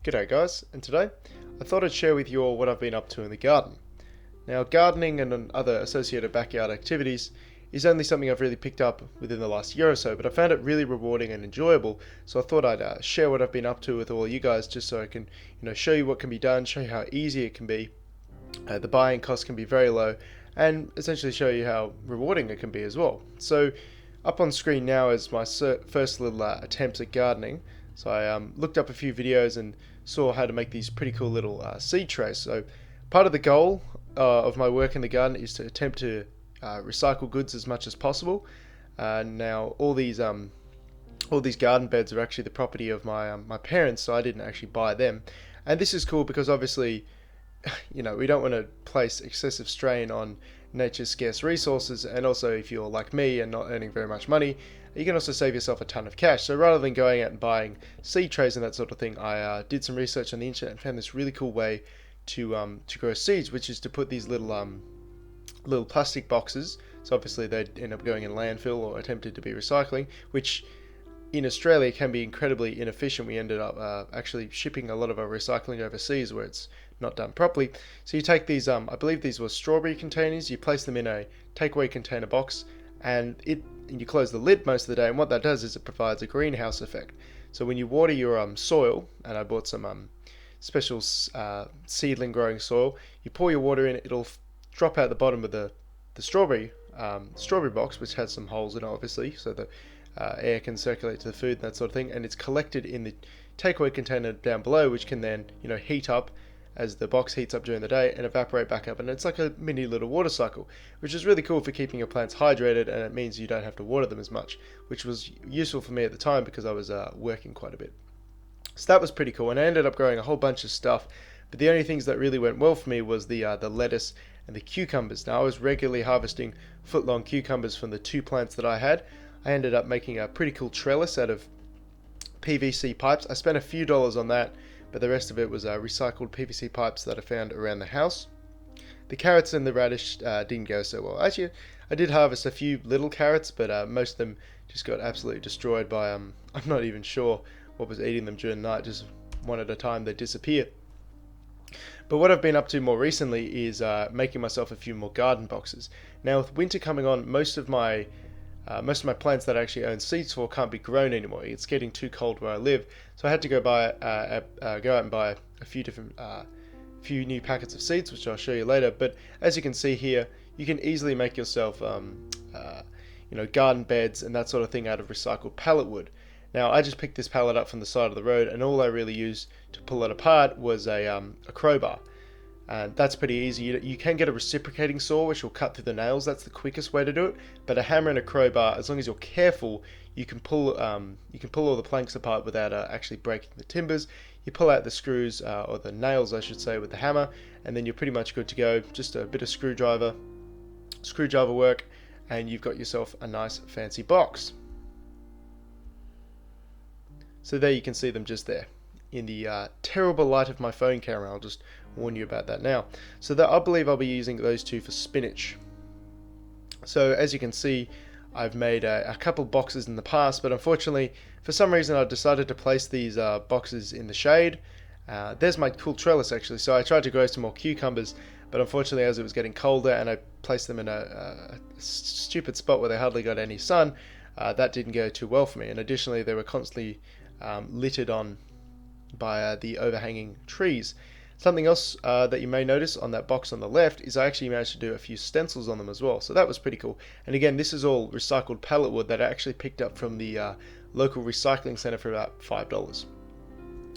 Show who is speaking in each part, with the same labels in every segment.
Speaker 1: G'day guys, and today I thought I'd share with you all what I've been up to in the garden. Now gardening and other associated backyard activities is only something I've really picked up within the last year or so, but I found it really rewarding and enjoyable, so I thought I'd share what I've been up to with all you guys just so I can show you what can be done, show you how easy it can be. The buying cost can be very low, and essentially show you how rewarding it can be as well. So up on screen now is my first little attempts at gardening. So I looked up a few videos and saw how to make these pretty cool little seed trays. So part of the goal of my work in the garden is to attempt to recycle goods as much as possible. Now all these garden beds are actually the property of my parents, so I didn't actually buy them. And this is cool because obviously we don't want to place excessive strain on nature's scarce resources, and also if you're like me and not earning very much money, you can also save yourself a ton of cash. So rather than going out and buying seed trays and that sort of thing, I did some research on the internet and found this really cool way to grow seeds, which is to put these little plastic boxes. So obviously they'd end up going in landfill or attempted to be recycling, which in Australia can be incredibly inefficient. We ended up actually shipping a lot of our recycling overseas where it's not done properly. So you take these, I believe these were strawberry containers, you place them in a takeaway container box, and you close the lid most of the day, and what that does is it provides a greenhouse effect. So when you water your soil, and I bought some special seedling growing soil, you pour your water in, it'll drop out the bottom of the strawberry box, which has some holes in it obviously, so that air can circulate to the food and that sort of thing, and it's collected in the takeaway container down below, which can then heat up as the box heats up during the day and evaporate back up, and it's like a mini little water cycle, which is really cool for keeping your plants hydrated, and it means you don't have to water them as much, which was useful for me at the time because I was working quite a bit. So that was pretty cool, and I ended up growing a whole bunch of stuff, but the only things that really went well for me was the lettuce and the cucumbers. Now I was regularly harvesting foot-long cucumbers from the 2 plants that I had. I ended up making a pretty cool trellis out of PVC pipes. I spent a few dollars on that, but the rest of it was recycled PVC pipes that I found around the house. The carrots and the radish didn't go so well. Actually, I did harvest a few little carrots, but most of them just got absolutely destroyed by, I'm not even sure what was eating them during the night, just one at a time they disappear. But what I've been up to more recently is making myself a few more garden boxes. Now with winter coming on, most of my plants that I actually own seeds for can't be grown anymore. It's getting too cold where I live, so I had to go out and buy a few new packets of seeds, which I'll show you later. But as you can see here, you can easily make yourself garden beds and that sort of thing out of recycled pallet wood. Now I just picked this pallet up from the side of the road, and all I really used to pull it apart was a crowbar. And that's pretty easy. You can get a reciprocating saw which will cut through the nails. That's the quickest way to do it. But a hammer and a crowbar, as long as you're careful, you can pull all the planks apart without actually breaking the timbers. You pull out the screws, or the nails I should say, with the hammer, and then you're pretty much good to go. Just a bit of screwdriver work, and you've got yourself a nice fancy box. So there you can see them just there in the terrible light of my phone camera. I'll just warn you about that now. So I believe I'll be using those 2 for spinach. So as you can see, I've made a couple boxes in the past, but unfortunately for some reason I decided to place these boxes in the shade. There's my cool trellis actually. So I tried to grow some more cucumbers, but unfortunately as it was getting colder and I placed them in a stupid spot where they hardly got any sun, that didn't go too well for me. And additionally they were constantly littered on by the overhanging trees. Something else that you may notice on that box on the left is I actually managed to do a few stencils on them as well, so that was pretty cool. And again, this is all recycled pallet wood that I actually picked up from the local recycling center for about $5.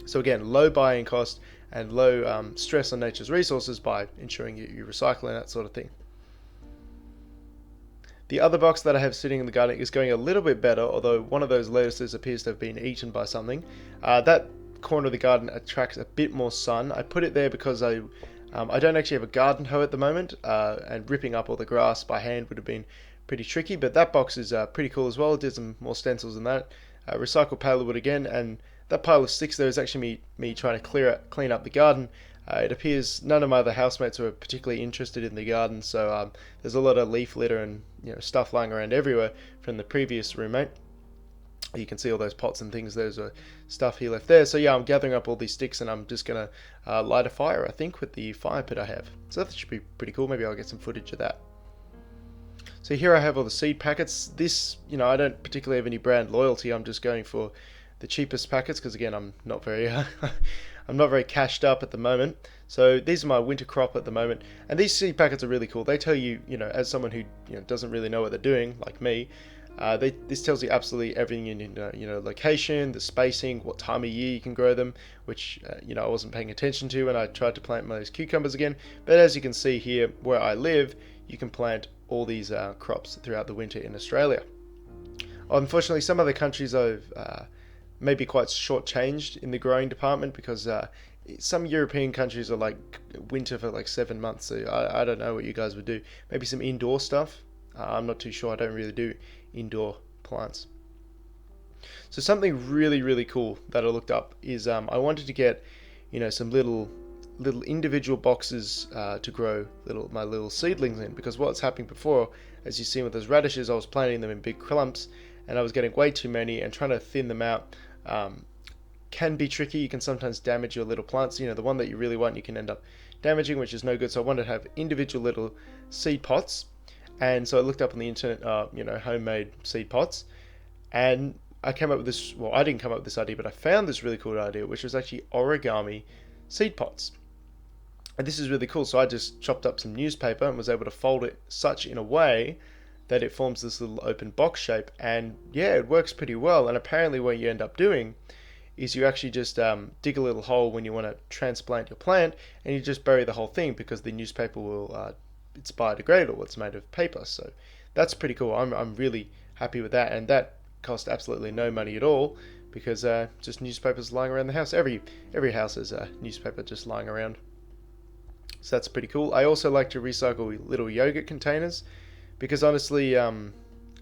Speaker 1: So again, low buying cost and low stress on nature's resources by ensuring you recycle and that sort of thing. The other box that I have sitting in the garden is going a little bit better, although one of those lettuces appears to have been eaten by something. That corner of the garden attracts a bit more sun. I put it there because I don't actually have a garden hoe at the moment, and ripping up all the grass by hand would have been pretty tricky, but that box is pretty cool as well. I did some more stencils than that. Recycled pallet wood again, and that pile of sticks there is actually me trying to clean up the garden. It appears none of my other housemates were particularly interested in the garden, so there's a lot of leaf litter and stuff lying around everywhere from the previous roommate. You can see all those pots and things. Those are stuff he left there. So yeah, I'm gathering up all these sticks and I'm just gonna light a fire, I think, with the fire pit I have. So that should be pretty cool. Maybe I'll get some footage of that. So here I have all the seed packets. This, I don't particularly have any brand loyalty. I'm just going for the cheapest packets because again, I'm not very I'm not very cashed up at the moment. So these are my winter crop at the moment, and these seed packets are really cool. They tell you, as someone who doesn't really know what they're doing, like me, this tells you absolutely everything you need to know. Location, the spacing, what time of year you can grow them, which I wasn't paying attention to when I tried to plant those cucumbers again. But as you can see here, where I live, you can plant all these crops throughout the winter in Australia. Unfortunately, some other countries I've maybe quite shortchanged in the growing department because some European countries are like winter for like 7 months. So I don't know what you guys would do. Maybe some indoor stuff. I'm not too sure. I don't really do indoor plants. So something really, really cool that I looked up is I wanted to get some little individual boxes to grow my little seedlings in, because what's happening before, as you've seen with those radishes, I was planting them in big clumps and I was getting way too many, and trying to thin them out can be tricky. You can sometimes damage your little plants. The one that you really want you can end up damaging, which is no good. So I wanted to have individual little seed pots, and so I looked up on the internet homemade seed pots, and I came up with this. Well, I didn't come up with this idea, but I found this really cool idea, which was actually origami seed pots. And this is really cool. So I just chopped up some newspaper and was able to fold it such in a way that it forms this little open box shape. And yeah, it works pretty well. And apparently what you end up doing is you actually just dig a little hole when you want to transplant your plant, and you just bury the whole thing, because the newspaper will, it's biodegradable. It's made of paper. So that's pretty cool. I'm really happy with that. And that cost absolutely no money at all, because just newspapers lying around the house. Every house has a newspaper just lying around. So that's pretty cool. I also like to recycle little yogurt containers, because honestly,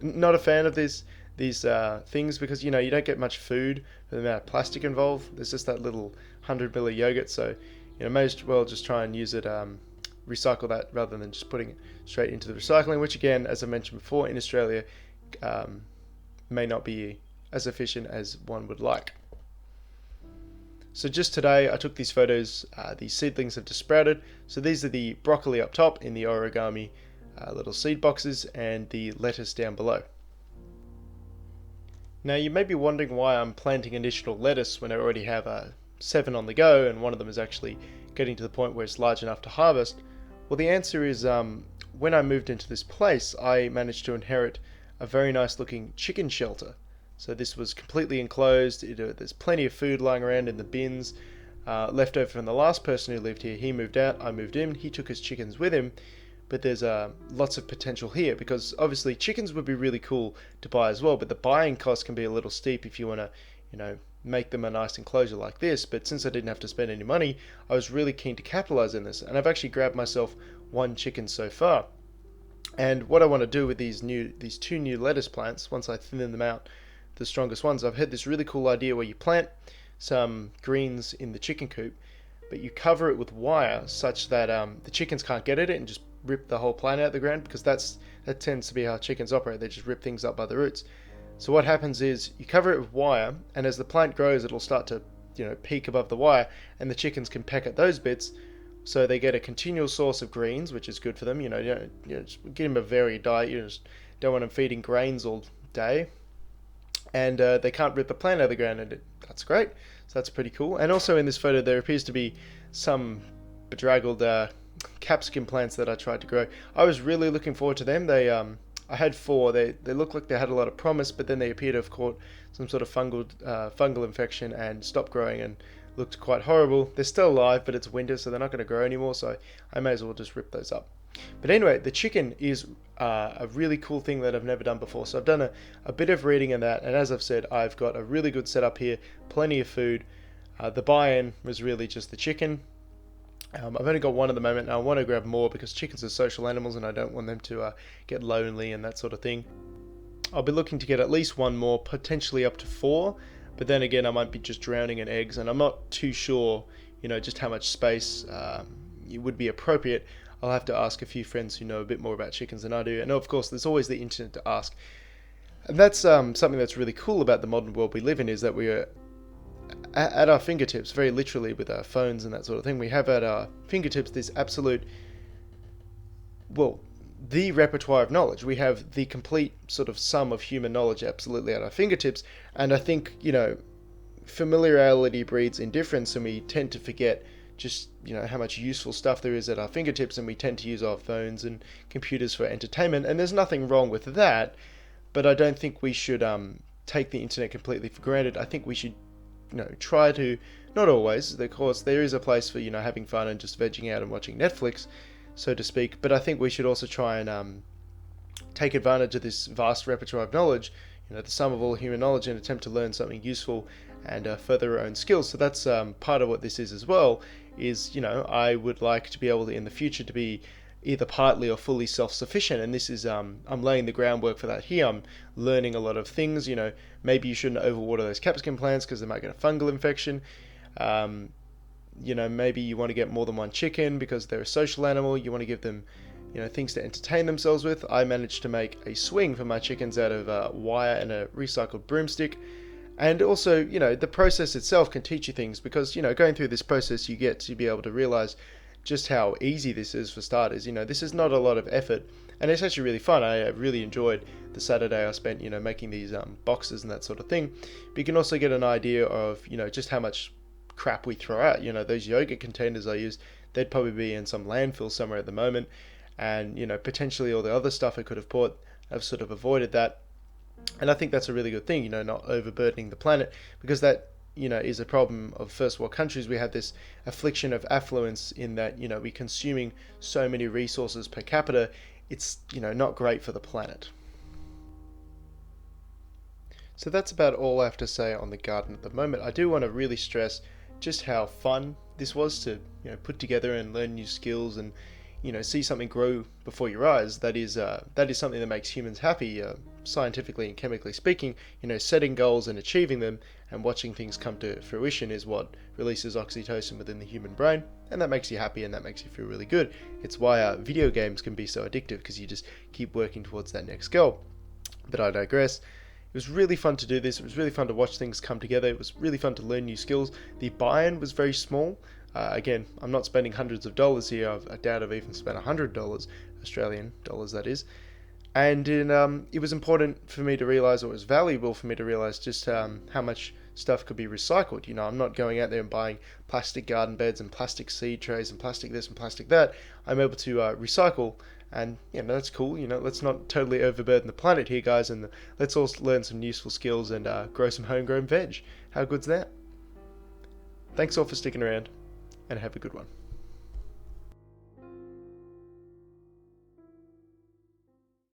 Speaker 1: not a fan of these things, because you don't get much food for the amount of plastic involved. There's just that little 100 ml yogurt, so may as well just try and use it, recycle that rather than just putting it straight into the recycling, which again, as I mentioned before, in Australia may not be as efficient as one would like. So just today I took these photos. These seedlings have just sprouted. So these are the broccoli up top in the origami little seed boxes, and the lettuce down below. Now you may be wondering why I'm planting additional lettuce when I already have 7 on the go, and one of them is actually getting to the point where it's large enough to harvest. Well, the answer is when I moved into this place, I managed to inherit a very nice looking chicken shelter. So this was completely enclosed. There's plenty of food lying around in the bins, left over from the last person who lived here. He moved out, I moved in, he took his chickens with him. But there's lots of potential here, because obviously chickens would be really cool to buy as well, but the buying cost can be a little steep if you want to, make them a nice enclosure like this. But since I didn't have to spend any money, I was really keen to capitalize on this, and I've actually grabbed myself 1 chicken so far. And what I want to do with these 2 new lettuce plants, once I thin them out, the strongest ones, I've had this really cool idea where you plant some greens in the chicken coop, but you cover it with wire such that the chickens can't get at it and just rip the whole plant out of the ground, because that tends to be how chickens operate. They just rip things up by the roots. So what happens is you cover it with wire, and as the plant grows, it'll start to peak above the wire, and the chickens can peck at those bits, so they get a continual source of greens, which is good for them. Just give them a varied diet. You just don't want them feeding grains all day, and they can't rip the plant out of the ground, and that's great. So that's pretty cool. And also in this photo, there appears to be some bedraggled capsicum plants that I tried to grow. I was really looking forward to them. I had 4. They looked like they had a lot of promise, but then they appeared to have caught some sort of fungal infection and stopped growing and looked quite horrible. They're still alive, but it's winter, so they're not going to grow anymore, so I may as well just rip those up. But anyway, the chicken is a really cool thing that I've never done before. So I've done a bit of reading on that, and as I've said, I've got a really good setup here, plenty of food. The buy-in was really just the chicken. I've only got 1 at the moment, and I want to grab more because chickens are social animals and I don't want them to get lonely and that sort of thing. I'll be looking to get at least 1 more, potentially up to 4, but then again I might be just drowning in eggs, and I'm not too sure just how much space it would be appropriate. I'll have to ask a few friends who know a bit more about chickens than I do, and of course there's always the internet to ask. And that's something that's really cool about the modern world we live in, is that we are at our fingertips, very literally, with our phones and that sort of thing. We have at our fingertips this absolute, well, the repertoire of knowledge. We have the complete sort of sum of human knowledge absolutely at our fingertips. And I think, familiarity breeds indifference, and we tend to forget just, how much useful stuff there is at our fingertips, and we tend to use our phones and computers for entertainment. And there's nothing wrong with that, but I don't think we should take the internet completely for granted. I think we should, try to, not always, of course, there is a place for, having fun and just vegging out and watching Netflix, so to speak, but I think we should also try and take advantage of this vast repertoire of knowledge, the sum of all human knowledge, and attempt to learn something useful and further our own skills. So that's part of what this is as well, is, I would like to be able to, in the future, to be either partly or fully self-sufficient, and this is I'm laying the groundwork for that here. I'm learning a lot of things. Maybe you shouldn't overwater those capsicum plants because they might get a fungal infection. Maybe you want to get more than one chicken because they're a social animal. You want to give them, things to entertain themselves with. I managed to make a swing for my chickens out of wire and a recycled broomstick. And also, the process itself can teach you things, because, going through this process, you get to be able to realize just how easy this is for starters. This is not a lot of effort, and it's actually really fun. I really enjoyed the Saturday I spent, making these boxes and that sort of thing. But you can also get an idea of, just how much crap we throw out. Those yogurt containers I used, they'd probably be in some landfill somewhere at the moment, and, potentially all the other stuff I could have bought, I've sort of avoided that. And I think that's a really good thing, not overburdening the planet, because that, is a problem of first world countries. We have this affliction of affluence in that, we're consuming so many resources per capita. It's, not great for the planet. So that's about all I have to say on the garden at the moment. I do want to really stress just how fun this was to, put together and learn new skills and, see something grow before your eyes. That is something that makes humans happy, scientifically and chemically speaking. Setting goals and achieving them and watching things come to fruition is what releases oxytocin within the human brain, and that makes you happy and that makes you feel really good. It's why video games can be so addictive, because you just keep working towards that next goal. But I digress. It was really fun to do this. It was really fun to watch things come together. It was really fun to learn new skills. The buy-in was very small. Again, I'm not spending hundreds of dollars here. I doubt I've even spent $100, Australian dollars that is. And it was important for me to realise, or it was valuable for me to realise, just how much stuff could be recycled. I'm not going out there and buying plastic garden beds and plastic seed trays and plastic this and plastic that. I'm able to recycle, and that's cool. Let's not totally overburden the planet here, guys, and let's all learn some useful skills and grow some homegrown veg. How good's that? Thanks all for sticking around, and have a good one.